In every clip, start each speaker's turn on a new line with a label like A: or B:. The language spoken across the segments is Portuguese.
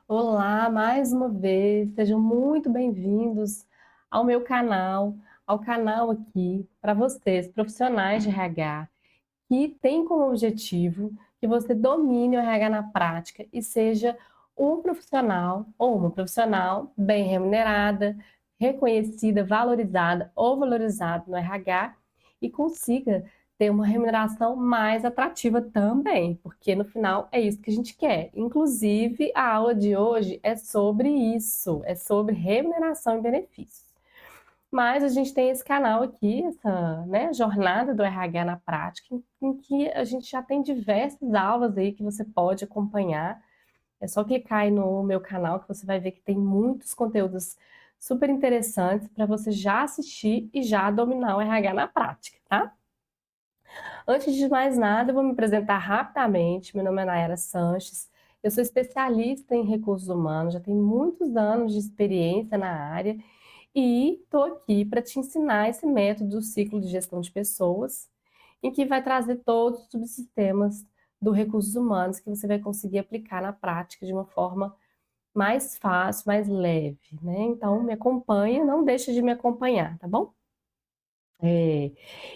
A: Olá, mais uma vez, sejam muito bem-vindos ao meu canal, ao canal aqui para vocês, profissionais de RH, que tem como objetivo que você domine o RH na prática e seja um profissional ou uma profissional bem remunerada, reconhecida, valorizada ou valorizado no RH e consiga ter uma remuneração mais atrativa também, porque no final é isso que a gente quer. Inclusive, a aula de hoje é sobre isso, é sobre remuneração e benefícios. Mas a gente tem esse canal aqui, essa, né, jornada do RH na prática, em que a gente já tem diversas aulas aí que você pode acompanhar. É só clicar aí no meu canal que você vai ver que tem muitos conteúdos super interessantes para você já assistir e já dominar o RH na prática, tá? Antes de mais nada, eu vou me apresentar rapidamente. Meu nome é Nayara Sanches. Eu sou especialista em recursos humanos, já tenho muitos anos de experiência na área e estou aqui para te ensinar esse método do ciclo de gestão de pessoas, em que vai trazer todos os subsistemas do recursos humanos que você vai conseguir aplicar na prática de uma forma mais fácil, mais leve, né? Então, me acompanha, não deixa de me acompanhar, tá bom? É.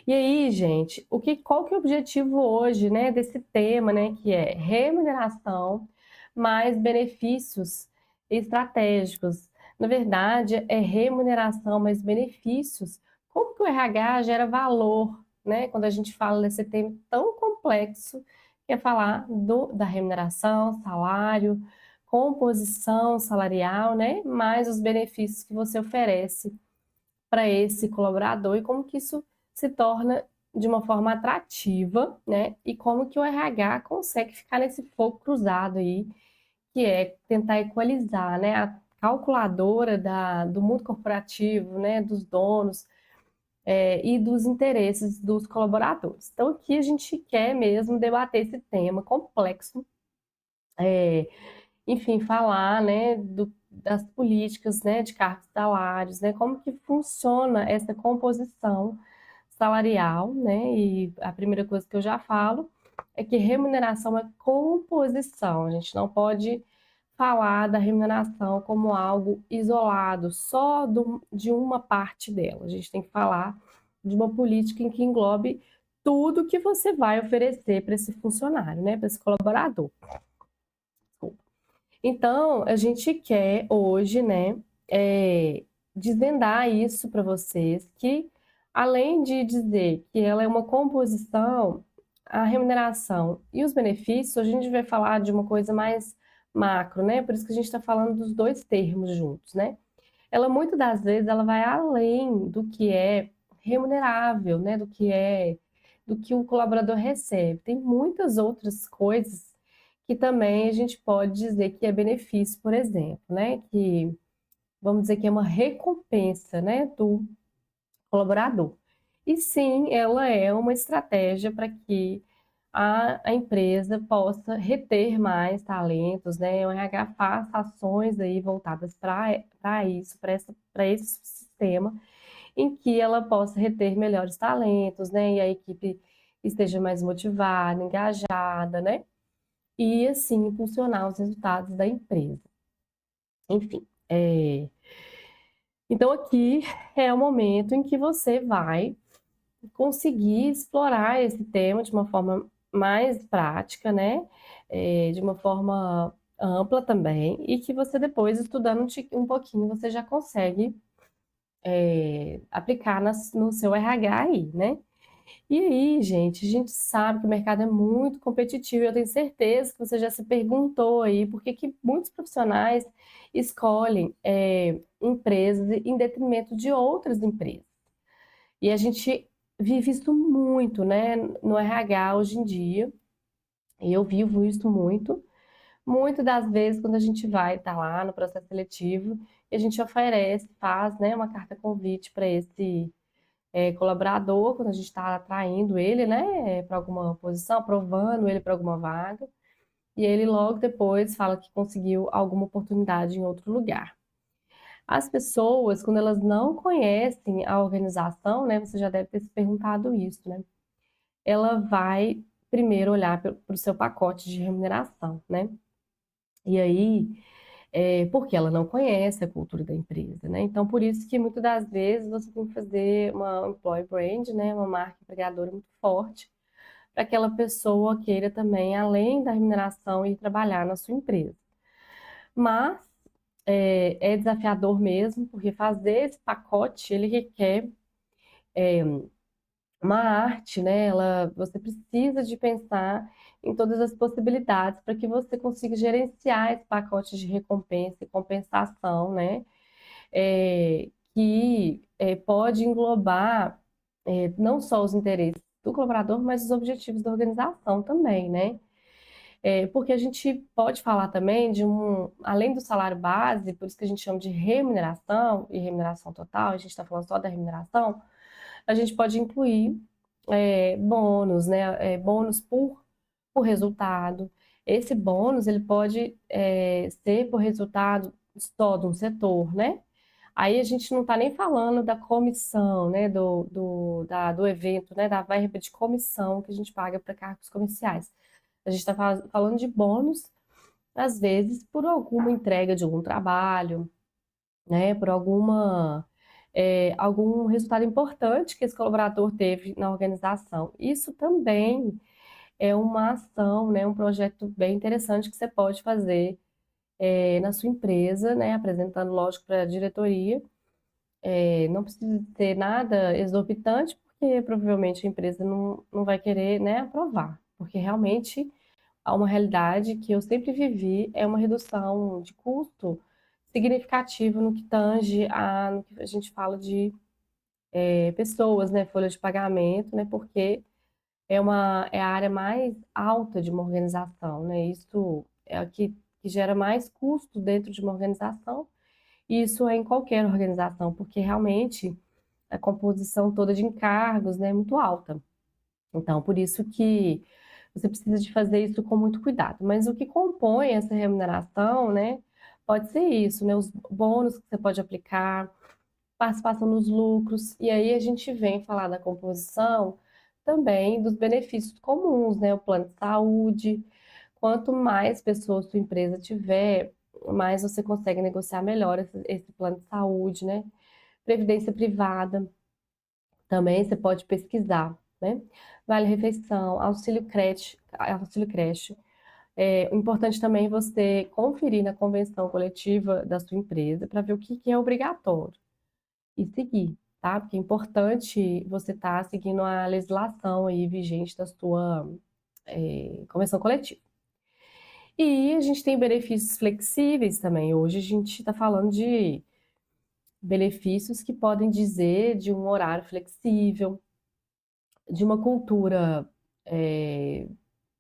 A: E aí, gente, qual que é o objetivo hoje, né, desse tema, né, que é remuneração mais benefícios estratégicos. Na verdade, é remuneração mais benefícios. Como que o RH gera valor, né, quando a gente fala desse tema tão complexo, que é falar da remuneração, salário, composição salarial, né, mais os benefícios que você oferece para esse colaborador e como que isso se torna de uma forma atrativa, né? E como que o RH consegue ficar nesse fogo cruzado aí, que é tentar equalizar, né? A calculadora do mundo corporativo, né? Dos donos e dos interesses dos colaboradores. Então aqui a gente quer mesmo debater esse tema complexo, é, enfim, falar, né, das políticas, né, de cargos e salários, né, como que funciona essa composição salarial, né, e a primeira coisa que eu já falo é que remuneração é composição, a gente não pode falar da remuneração como algo isolado, só de uma parte dela, a gente tem que falar de uma política em que englobe tudo que você vai oferecer para esse funcionário, né, para esse colaborador. Então, a gente quer hoje, né, desvendar isso para vocês, que além de dizer que ela é uma composição, a remuneração e os benefícios, hoje a gente vai falar de uma coisa mais macro, né? Por isso que a gente está falando dos dois termos juntos, né? Ela, muitas das vezes, ela vai além do que é remunerável, né? Do que o colaborador recebe. Tem muitas outras coisas que também a gente pode dizer que é benefício, por exemplo, né? Que vamos dizer que é uma recompensa, né, do colaborador. E sim, ela é uma estratégia para que a empresa possa reter mais talentos, né? O RH faça ações aí voltadas para isso, para esse sistema, em que ela possa reter melhores talentos, né? E a equipe esteja mais motivada, engajada, né? E assim impulsionar os resultados da empresa. Enfim, então aqui é o momento em que você vai conseguir explorar esse tema de uma forma mais prática, né? De uma forma ampla também, e que você depois, estudando um pouquinho, você já consegue aplicar no seu RH aí, né? E aí, gente, a gente sabe que o mercado é muito competitivo. Eu tenho certeza que você já se perguntou aí por que que muitos profissionais escolhem empresas em detrimento de outras empresas. E a gente vive isso muito, né, no RH hoje em dia. E eu vivo isso muito. Muitas das vezes, quando a gente vai estar lá no processo seletivo, e a gente oferece, faz, né, uma carta convite para esse colaborador, quando a gente está atraindo ele, né, para alguma posição, aprovando ele para alguma vaga, e ele logo depois fala que conseguiu alguma oportunidade em outro lugar. As pessoas, quando elas não conhecem a organização, né, você já deve ter se perguntado isso, né, ela vai primeiro olhar para o seu pacote de remuneração, né, E aí, porque ela não conhece a cultura da empresa, né? Então, por isso que muitas das vezes você tem que fazer uma employee brand, né? Uma marca empregadora muito forte, para que aquela pessoa queira também, além da remuneração, ir trabalhar na sua empresa. Mas é desafiador mesmo, porque fazer esse pacote, ele requer uma arte, né? Você precisa de pensar em todas as possibilidades para que você consiga gerenciar esse pacote de recompensa e compensação, né? Que pode englobar não só os interesses do colaborador, mas os objetivos da organização também, né? Porque a gente pode falar também além do salário base, por isso que a gente chama de remuneração e remuneração total, a gente está falando só da remuneração, a gente pode incluir bônus, né? Bônus por resultado. Esse bônus ele pode ser por resultado só de um setor, né? Aí a gente não está nem falando da comissão, né? Do evento, né? Da verba de comissão que a gente paga para cargos comerciais. A gente está falando de bônus, às vezes, por alguma entrega de algum trabalho, né? Por algum resultado importante que esse colaborador teve na organização. Isso também é uma ação, né? Um projeto bem interessante que você pode fazer na sua empresa, né? Apresentando, lógico, para a diretoria. Não precisa ter nada exorbitante, porque provavelmente a empresa não vai querer, né, aprovar, porque realmente há uma realidade que eu sempre vivi, é uma redução de custo significativa no que tange no que a gente fala de pessoas, né, folha de pagamento, né, porque é a área mais alta de uma organização, né, isso é a que gera mais custo dentro de uma organização, e isso é em qualquer organização, porque realmente a composição toda de encargos, né, é muito alta. Então, por isso que você precisa de fazer isso com muito cuidado. Mas o que compõe essa remuneração, né, pode ser isso, né, os bônus que você pode aplicar, participação nos lucros, e aí a gente vem falar da composição também dos benefícios comuns, né, o plano de saúde. Quanto mais pessoas sua empresa tiver, mais você consegue negociar melhor esse plano de saúde, né? Previdência privada. Também você pode pesquisar, né? Vale refeição, auxílio creche. O importante também é você conferir na convenção coletiva da sua empresa para ver o que é obrigatório e seguir, tá? Porque é importante você estar seguindo a legislação aí vigente da sua convenção coletiva. E a gente tem benefícios flexíveis também. Hoje a gente está falando de benefícios que podem dizer de um horário flexível, de uma cultura é,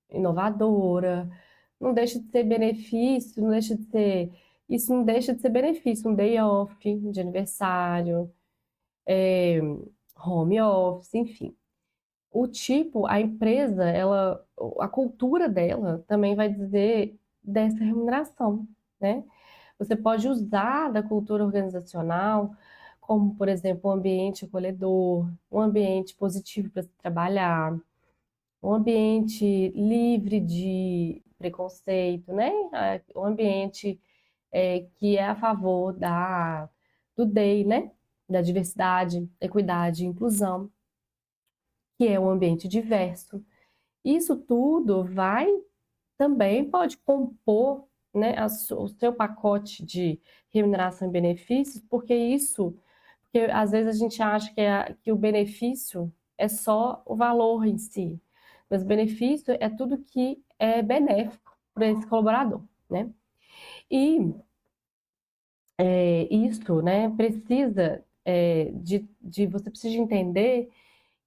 A: inovadora, não deixa de ser benefício, não deixa de ser, isso não deixa de ser benefício, um day off de aniversário, é, home office, enfim. A empresa, a cultura dela também vai dizer dessa remuneração, né? Você pode usar da cultura organizacional, como, por exemplo, um ambiente acolhedor, um ambiente positivo para se trabalhar, um ambiente livre de preconceito, né? Um ambiente que é a favor do DEI, né? Da diversidade, equidade e inclusão, que é um ambiente diverso. Isso tudo pode compor, né, o seu pacote de remuneração e benefícios, porque às vezes a gente acha que o benefício é só o valor em si, mas o benefício é tudo que é benéfico para esse colaborador, né? E isso, né, você precisa de entender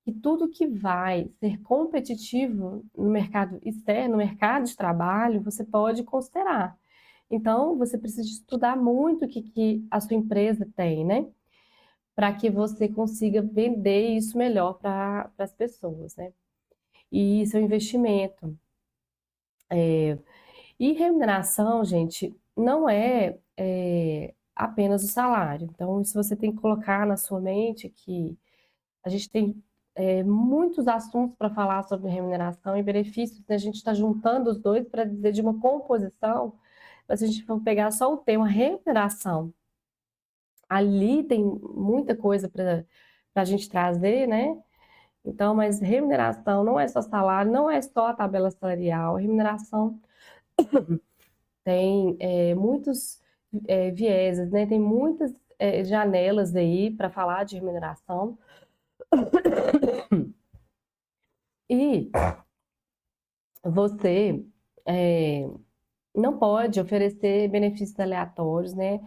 A: que tudo que vai ser competitivo no mercado externo, no mercado de trabalho, você pode considerar. Então, você precisa estudar muito que a sua empresa tem, né? Para que você consiga vender isso melhor para as pessoas, né? E isso é um investimento. E remuneração, gente, não é apenas o salário. Então, isso você tem que colocar na sua mente que a gente tem muitos assuntos para falar sobre remuneração e benefícios, né? A gente está juntando os dois para dizer de uma composição Mas se a gente for pegar só o tema remuneração, ali tem muita coisa para a gente trazer, né? Então, mas remuneração não é só salário, não é só a tabela salarial, remuneração tem muitos vieses, né? Tem muitas janelas aí para falar de remuneração. E você é, não pode oferecer benefícios aleatórios, né?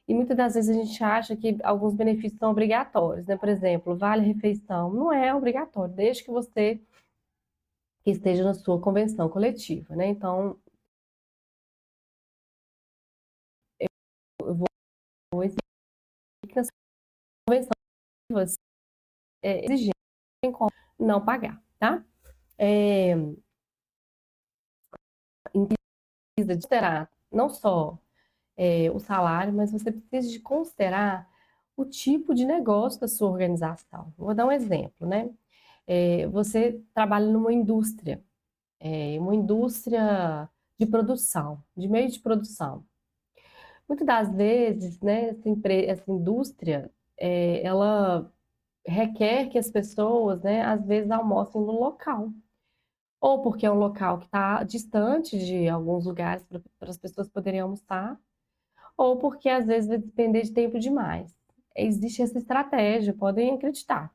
A: E muitas das vezes a gente acha que alguns benefícios são obrigatórios, né? Por exemplo, vale-refeição não é obrigatório, desde que você esteja na sua convenção coletiva, né? Então, eu vou exigir que na sua convenção você exigir não pagar, tá? É, precisa de considerar não só o salário, mas você precisa de considerar o tipo de negócio da sua organização. Vou dar um exemplo, né? Você trabalha numa indústria, uma indústria de produção, de meio de produção. Muitas das vezes, né, essa indústria, ela requer que as pessoas, né, às vezes almocem no local. Ou porque é um local que está distante de alguns lugares para as pessoas poderem almoçar, ou porque às vezes vai depender de tempo demais. Existe essa estratégia, podem acreditar.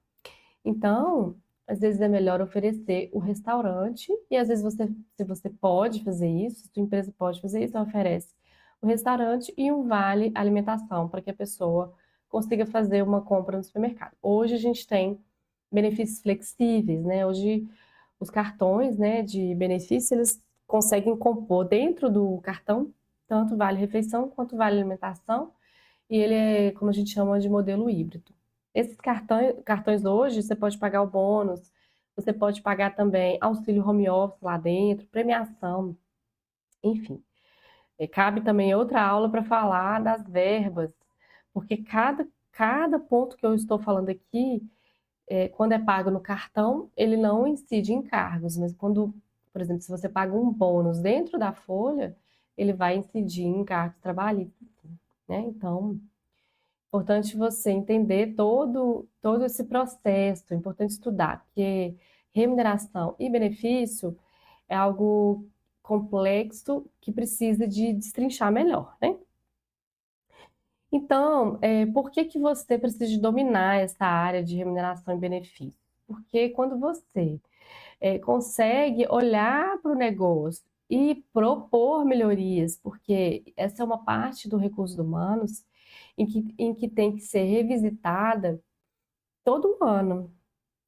A: Então, às vezes é melhor oferecer o restaurante, e às vezes você, se você pode fazer isso, se sua empresa pode fazer isso, oferece o restaurante e um vale alimentação para que a pessoa consiga fazer uma compra no supermercado. Hoje a gente tem benefícios flexíveis, né? Hoje os cartões, né, de benefício, eles conseguem compor dentro do cartão tanto vale refeição quanto vale alimentação, e ele é, como a gente chama, de modelo híbrido. Esses cartões hoje, você pode pagar o bônus, você pode pagar também auxílio home office lá dentro, premiação, enfim. Cabe também outra aula para falar das verbas, porque cada ponto que eu estou falando aqui, quando é pago no cartão, ele não incide em cargos, mas quando, por exemplo, se você paga um bônus dentro da folha, ele vai incidir em cargos trabalhistas, né? Então, importante você entender todo esse processo, é importante estudar, porque remuneração e benefício é algo complexo que precisa de destrinchar melhor, né? Então, por que que você precisa de dominar essa área de remuneração e benefício? Porque quando você consegue olhar para o negócio e propor melhorias, porque essa é uma parte do recursos humanos em que tem que ser revisitada todo ano.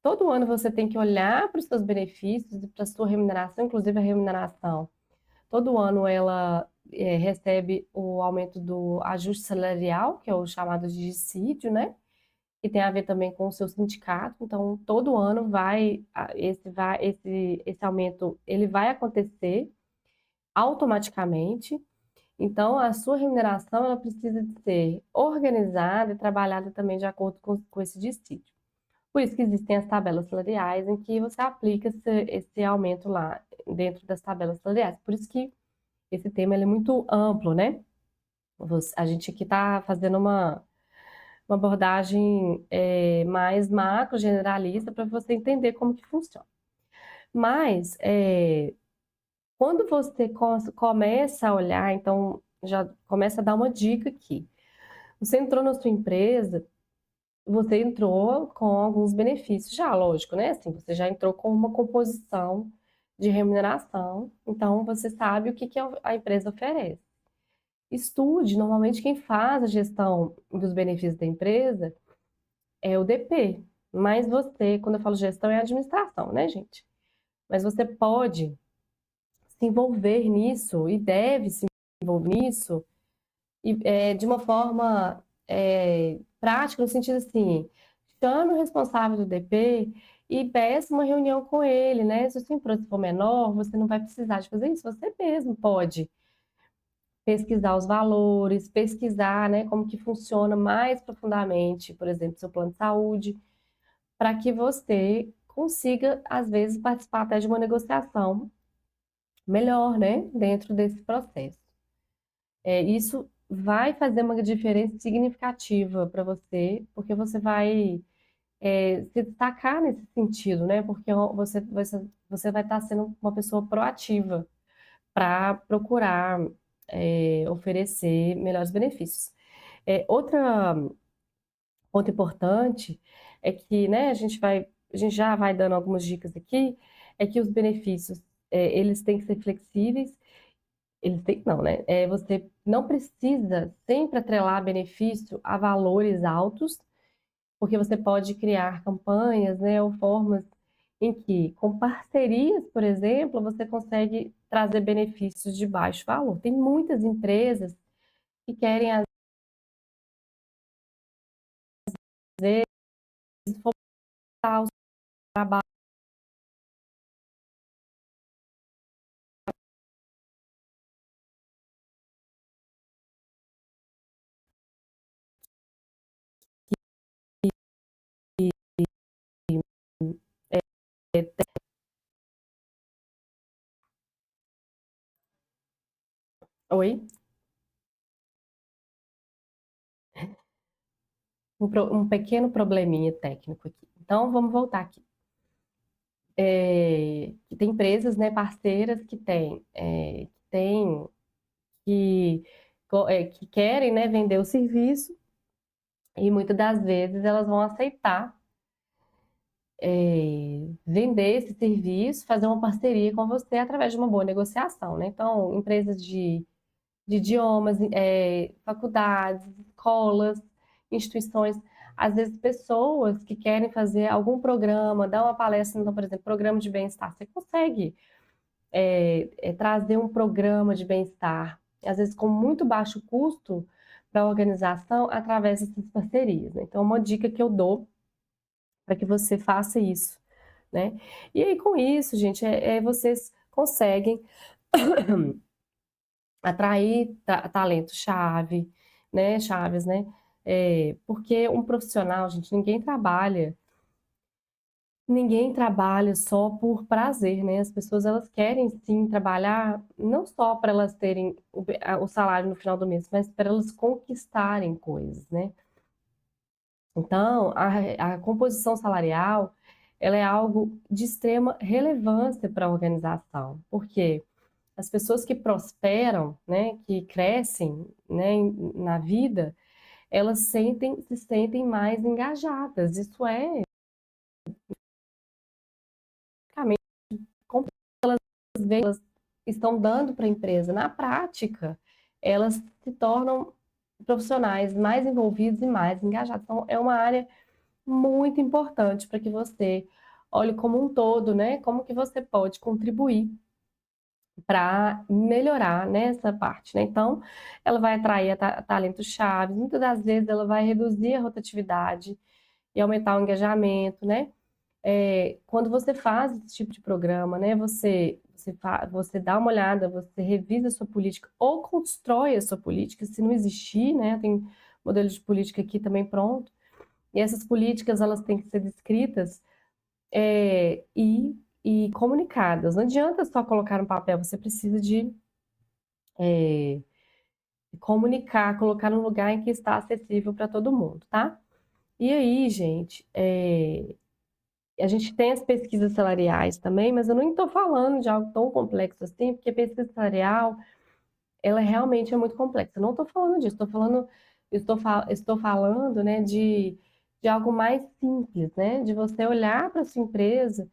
A: Todo ano você tem que olhar para os seus benefícios e para a sua remuneração, inclusive a remuneração. Todo ano ela recebe o aumento do ajuste salarial, que é o chamado de dissídio, né? Que tem a ver também com o seu sindicato. Então, todo ano esse aumento ele vai acontecer automaticamente. Então, a sua remuneração ela precisa de ser organizada e trabalhada também de acordo com esse dissídio. Por isso que existem as tabelas salariais em que você aplica esse aumento lá dentro das tabelas salariais. Por isso que esse tema ele é muito amplo, né? A gente aqui está fazendo uma abordagem mais macro, generalista, para você entender como que funciona. Mas, quando você começa a olhar, então, já começa a dar uma dica aqui. Você entrou na sua empresa, você entrou com alguns benefícios já, lógico, né? Assim, você já entrou com uma composição de remuneração, então você sabe o que que a empresa oferece. Estude, normalmente quem faz a gestão dos benefícios da empresa é o DP. Mas você, quando eu falo gestão, é administração, né, gente? Mas você pode se envolver nisso e deve se envolver nisso de uma forma prática, no sentido assim, chame o responsável do DP e peça uma reunião com ele, né? Se o seu empresa for menor, você não vai precisar de fazer isso, você mesmo pode pesquisar os valores, pesquisar, né, como que funciona mais profundamente, por exemplo, seu plano de saúde, para que você consiga, às vezes, participar até de uma negociação melhor, né, dentro desse processo. Isso vai fazer uma diferença significativa para você, porque você vai se destacar nesse sentido, né? Porque você vai estar sendo uma pessoa proativa para procurar oferecer melhores benefícios. Outra ponto importante é que, né, a gente já vai dando algumas dicas aqui, é que os benefícios, eles têm que ser flexíveis, eles têm, não, né? Você não precisa sempre atrelar benefício a valores altos, porque você pode criar campanhas, né, ou formas em que, com parcerias, por exemplo, você consegue trazer benefícios de baixo valor. Tem muitas empresas que querem, às vezes, fomentar o trabalho Oi? Um pequeno probleminha técnico aqui. Então, vamos voltar aqui. Tem empresas, né, parceiras que, que querem, né, vender o serviço e muitas das vezes elas vão aceitar vender esse serviço, fazer uma parceria com você através de uma boa negociação, né? Então, empresas de idiomas, faculdades, escolas, instituições, às vezes pessoas que querem fazer algum programa, dar uma palestra, então, por exemplo, programa de bem-estar, você consegue trazer um programa de bem-estar, às vezes com muito baixo custo para a organização através dessas parcerias, né? Então, uma dica que eu dou para que você faça isso, né? E aí, com isso, gente, vocês conseguem atrair talento-chave, né? Chaves, né? Porque um profissional, gente, ninguém trabalha só por prazer, né? As pessoas, elas querem sim trabalhar não só para elas terem o salário no final do mês, mas para elas conquistarem coisas, né? Então, a composição salarial, ela é algo de extrema relevância para a organização, porque as pessoas que prosperam, né, que crescem, né, na vida, elas se sentem mais engajadas. Isso é basicamente como elas estão dando para a empresa. Na prática, elas se tornam profissionais mais envolvidos e mais engajados. Então, é uma área muito importante para que você olhe como um todo, né? Como que você pode contribuir para melhorar nessa parte, né? Então, ela vai atrair talentos chaves, muitas das vezes ela vai reduzir a rotatividade e aumentar o engajamento, né? Quando você faz esse tipo de programa, né? Você dá uma olhada, você revisa a sua política ou constrói a sua política, se não existir, né? Tem modelo de política aqui também pronto. E essas políticas, elas têm que ser descritas é, e, e comunicadas. Não adianta só colocar no papel, você precisa de é, comunicar, colocar no lugar em que está acessível para todo mundo, tá? E aí, gente, a gente tem as pesquisas salariais também, mas eu não estou falando de algo tão complexo assim, porque a pesquisa salarial, ela realmente é muito complexa. Eu não estou falando disso, estou falando, né, de algo mais simples, né, de você olhar para sua empresa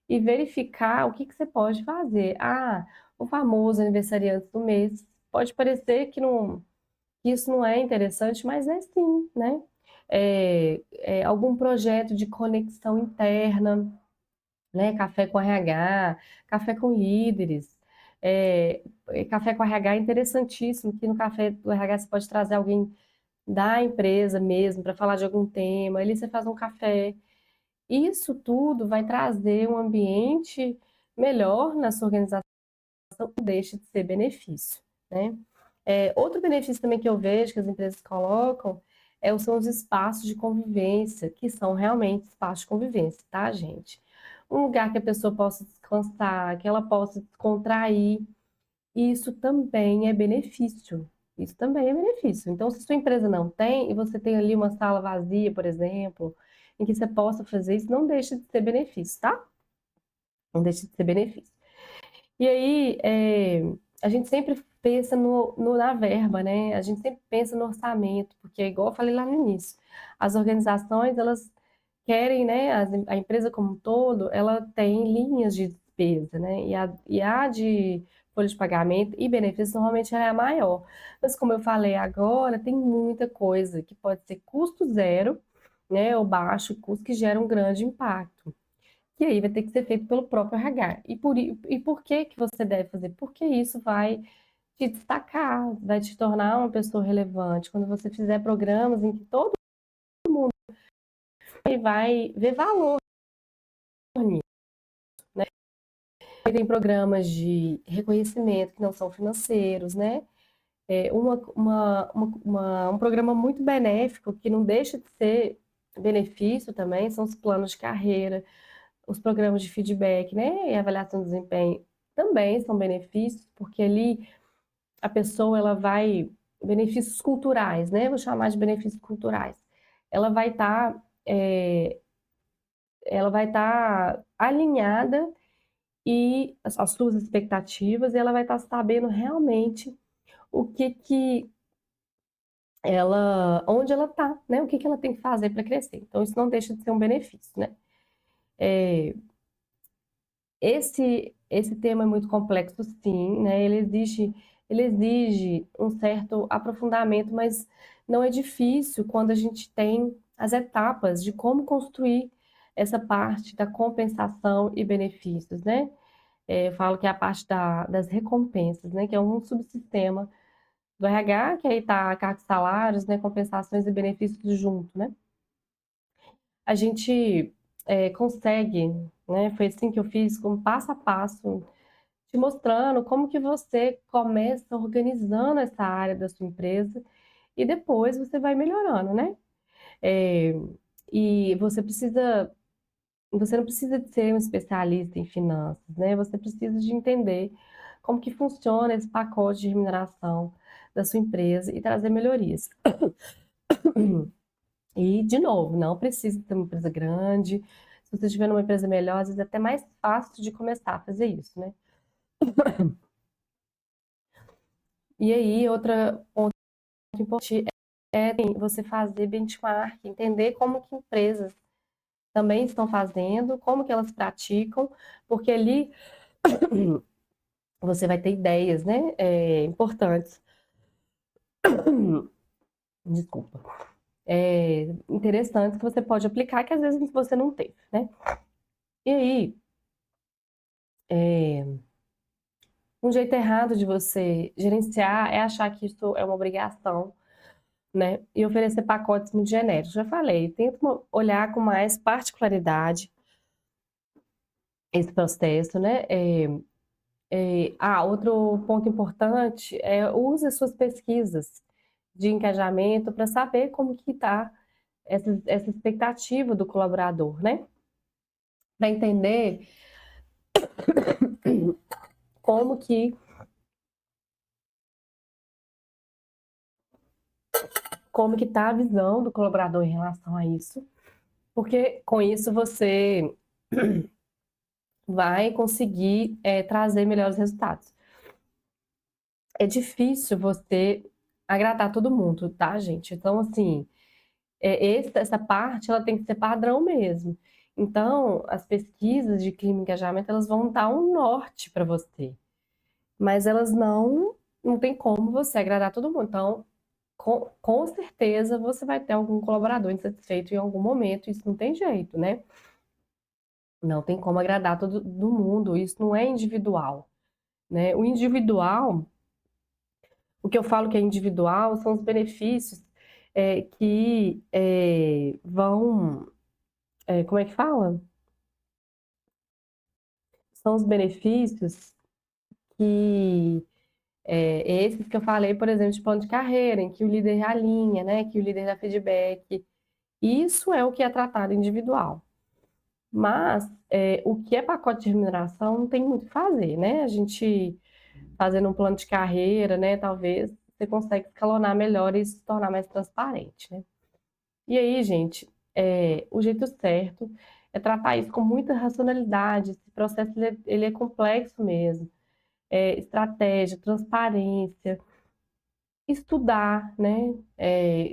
A: e verificar o que que você pode fazer. Ah, o famoso aniversariante do mês. Pode parecer que isso não é interessante, mas é sim, né? Algum projeto de conexão interna, né? Café com RH, café com líderes. Café com RH é interessantíssimo, que no café do RH você pode trazer alguém da empresa mesmo para falar de algum tema. Ali você faz um café. Isso tudo vai trazer um ambiente melhor na sua organização, não deixa de ser benefício, né? Outro benefício também que eu vejo que as empresas colocam são os espaços de convivência, que são realmente espaços de convivência, tá, gente? Um lugar que a pessoa possa descansar, que ela possa descontrair, isso também é benefício, Isso também é benefício. Então, se sua empresa não tem, e você tem ali uma sala vazia, por exemplo, em que você possa fazer isso, não deixe de ser benefício, tá? Não deixe de ser benefício. E aí, a gente sempre pensa na verba, né? A gente sempre pensa no orçamento, porque é igual eu falei lá no início, as organizações, elas querem, né? A empresa como um todo, ela tem linhas de despesa, né? E a de folha de pagamento e benefícios, normalmente ela é a maior. Mas como eu falei agora, tem muita coisa que pode ser custo zero, né? Ou baixo custo, que gera um grande impacto. E aí vai ter que ser feito pelo próprio RH. E por que que você deve fazer? Porque isso vai te destacar, vai te tornar uma pessoa relevante. Quando você fizer programas em que todo mundo vai ver valor nisso, né? Tem programas de reconhecimento que não são financeiros, né? Um programa muito benéfico que não deixa de ser benefício também são os planos de carreira, os programas de feedback, né, e avaliação de desempenho também são benefícios, porque ali a pessoa ela vai benefícios culturais, né? Vou chamar de benefícios culturais. Ela vai estar ela vai estar alinhada e as suas expectativas, e ela vai estar sabendo realmente o que ela, onde ela está, né? O que ela tem que fazer para crescer. Então isso não deixa de ser um benefício, né? Esse tema é muito complexo, sim, né? Ele exige um certo aprofundamento, mas não é difícil quando a gente tem as etapas de como construir essa parte da compensação e benefícios, né? Eu falo que é a parte das recompensas, né? Que é um subsistema do RH, que aí tá cargos, salários, né? Compensações e benefícios junto, né? A gente consegue, né? Foi assim que eu fiz, com passo a passo, te mostrando como que você começa organizando essa área da sua empresa e depois você vai melhorando, né? É, e você não precisa de ser um especialista em finanças, né? Você precisa de entender como que funciona esse pacote de remuneração da sua empresa e trazer melhorias. E, de novo, não precisa ter uma empresa grande. Se você tiver numa empresa melhor, às vezes é até mais fácil de começar a fazer isso, né? E aí, outra ponto importante é você fazer benchmark, entender como que empresas também estão fazendo, como que elas praticam, porque ali você vai ter ideias, né, importantes. Desculpa. Interessantes que você pode aplicar, que às vezes você não teve, né? E aí, um jeito errado de você gerenciar é achar que isso é uma obrigação, né? E oferecer pacotes muito genéricos. Já falei, tenta olhar com mais particularidade esse processo, né? Outro ponto importante é use as suas pesquisas de engajamento para saber como que está essa expectativa do colaborador, né? Para entender como que está a visão do colaborador em relação a isso, porque com isso você vai conseguir trazer melhores resultados. É difícil você agradar todo mundo, tá, gente? Então, assim, essa parte ela tem que ser padrão mesmo. Então, as pesquisas de clima e engajamento, elas vão dar um norte para você, mas elas não tem como você agradar todo mundo. Então, com certeza você vai ter algum colaborador insatisfeito em algum momento, isso não tem jeito, né? Não tem como agradar todo mundo, isso não é individual, né? O individual, o que eu falo que é individual são os benefícios que vão, como é que fala? São os benefícios que esses que eu falei, por exemplo, de plano de carreira, em que o líder alinha, né? Que o líder dá feedback. Isso é o que é tratado individual. Mas o que é pacote de remuneração não tem muito o que fazer, né? A gente fazendo um plano de carreira, né? Talvez você consegue escalonar melhor e se tornar mais transparente, né? E aí, gente, o jeito certo é tratar isso com muita racionalidade. Esse processo ele é complexo mesmo. Estratégia, transparência, estudar, né?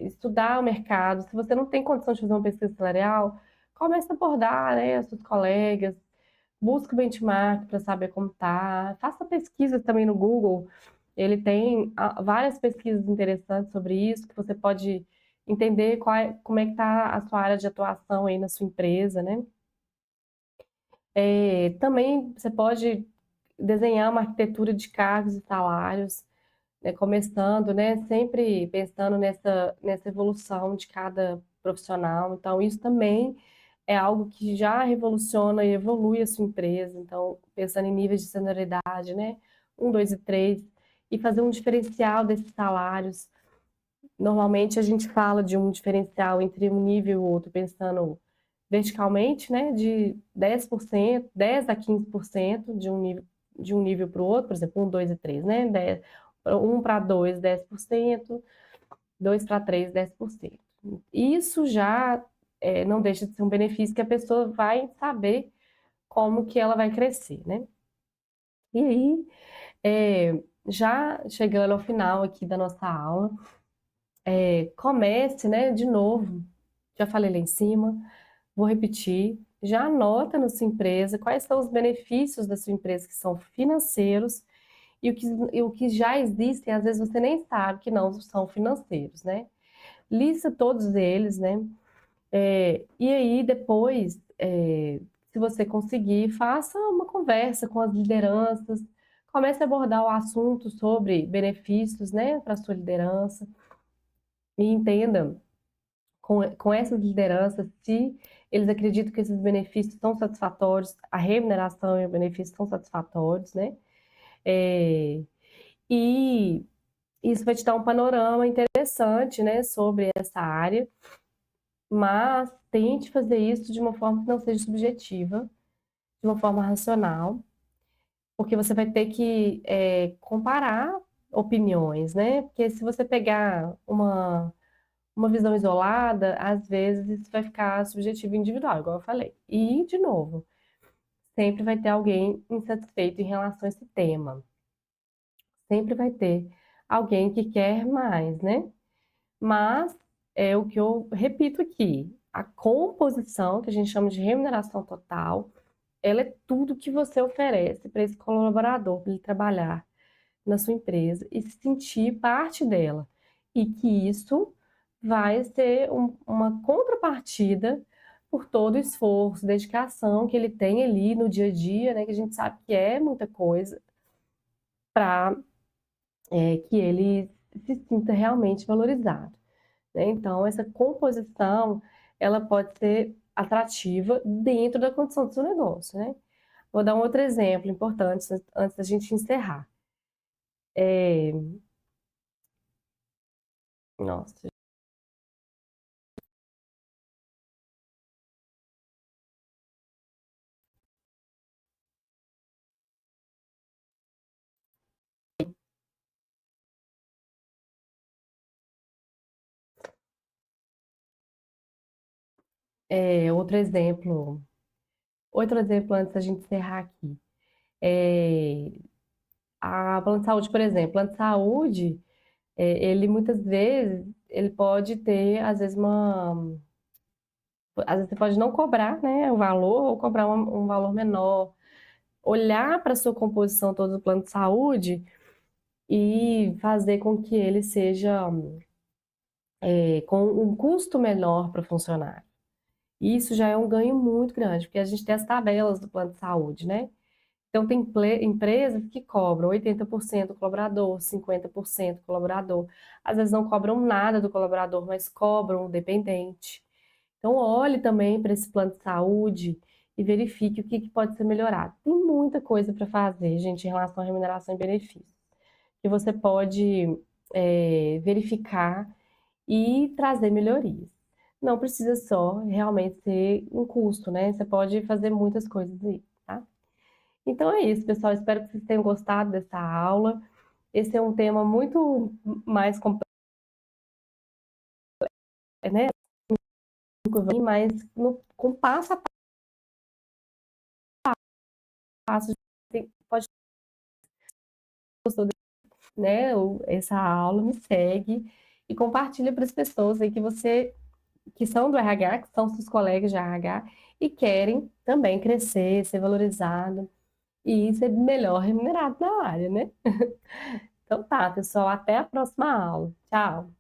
A: Estudar o mercado. Se você não tem condição de fazer uma pesquisa salarial, comece a abordar, né, os seus colegas, busque o benchmark para saber como tá. Faça pesquisas também no Google. Ele tem várias pesquisas interessantes sobre isso, que você pode entender como é que está a sua área de atuação aí na sua empresa, né? Também você pode desenhar uma arquitetura de cargos e salários, né, começando, né, sempre pensando nessa evolução de cada profissional. Então, isso também é algo que já revoluciona e evolui a sua empresa. Então, pensando em níveis de senioridade, né, 1, 2 e 3, e fazer um diferencial desses salários. Normalmente a gente fala de um diferencial entre um nível e o outro, pensando verticalmente, né, de 10%, 10 a 15% de um nível para o outro, por exemplo, 1, 2 e 3, né? 1 para 2, 10%, 2 para 3, 10%. Isso já não deixa de ser um benefício que a pessoa vai saber como que ela vai crescer, né? E aí, já chegando ao final aqui da nossa aula, comece, né, de novo. Já falei lá em cima, vou repetir. Já anota na sua empresa quais são os benefícios da sua empresa que são financeiros e o que já existem, às vezes você nem sabe que não são financeiros, né? Lista todos eles, né? E aí depois, se você conseguir, faça uma conversa com as lideranças, comece a abordar o assunto sobre benefícios, né, para a sua liderança e entenda com essas lideranças se eles acreditam que esses benefícios são satisfatórios, a remuneração e o benefício são satisfatórios, né? É, e isso vai te dar um panorama interessante, né, sobre essa área, mas tente fazer isso de uma forma que não seja subjetiva, de uma forma racional, porque você vai ter que comparar opiniões, né? Porque se você pegar uma visão isolada, às vezes isso vai ficar subjetivo e individual, igual eu falei. E, de novo, sempre vai ter alguém insatisfeito em relação a esse tema. Sempre vai ter alguém que quer mais, né? Mas é o que eu repito aqui, a composição, que a gente chama de remuneração total, ela é tudo que você oferece para esse colaborador, para ele trabalhar na sua empresa e se sentir parte dela. E que isso vai ser uma contrapartida por todo o esforço, dedicação que ele tem ali no dia a dia, né, que a gente sabe que é muita coisa, para que ele se sinta realmente valorizado, né? Então, essa composição, ela pode ser atrativa dentro da condição do seu negócio, né? Vou dar um outro exemplo importante antes da gente encerrar. Nossa, é, outro exemplo antes da gente encerrar aqui. É, a plano de saúde, por exemplo, plano de saúde, ele muitas vezes, ele pode ter, às vezes você pode não cobrar, né, o valor ou cobrar um valor menor. Olhar para a sua composição todo do plano de saúde e fazer com que ele seja com um custo menor para o funcionário. Isso já é um ganho muito grande, porque a gente tem as tabelas do plano de saúde, né? Então, tem empresas que cobram 80% do colaborador, 50% do colaborador. Às vezes não cobram nada do colaborador, mas cobram o dependente. Então, olhe também para esse plano de saúde e verifique o que pode ser melhorado. Tem muita coisa para fazer, gente, em relação à remuneração e benefícios, que você pode verificar e trazer melhorias. Não precisa só realmente ser um custo, né? Você pode fazer muitas coisas aí, tá? Então é isso, pessoal. Espero que vocês tenham gostado dessa aula. esse é um tema muito mais complexo, né, mas com passo a passo, pode, né, essa aula, me segue e compartilha para as pessoas aí que são do RH, que são seus colegas de RH e querem também crescer, ser valorizado e ser melhor remunerado na área, né? Então tá, pessoal, até a próxima aula. Tchau.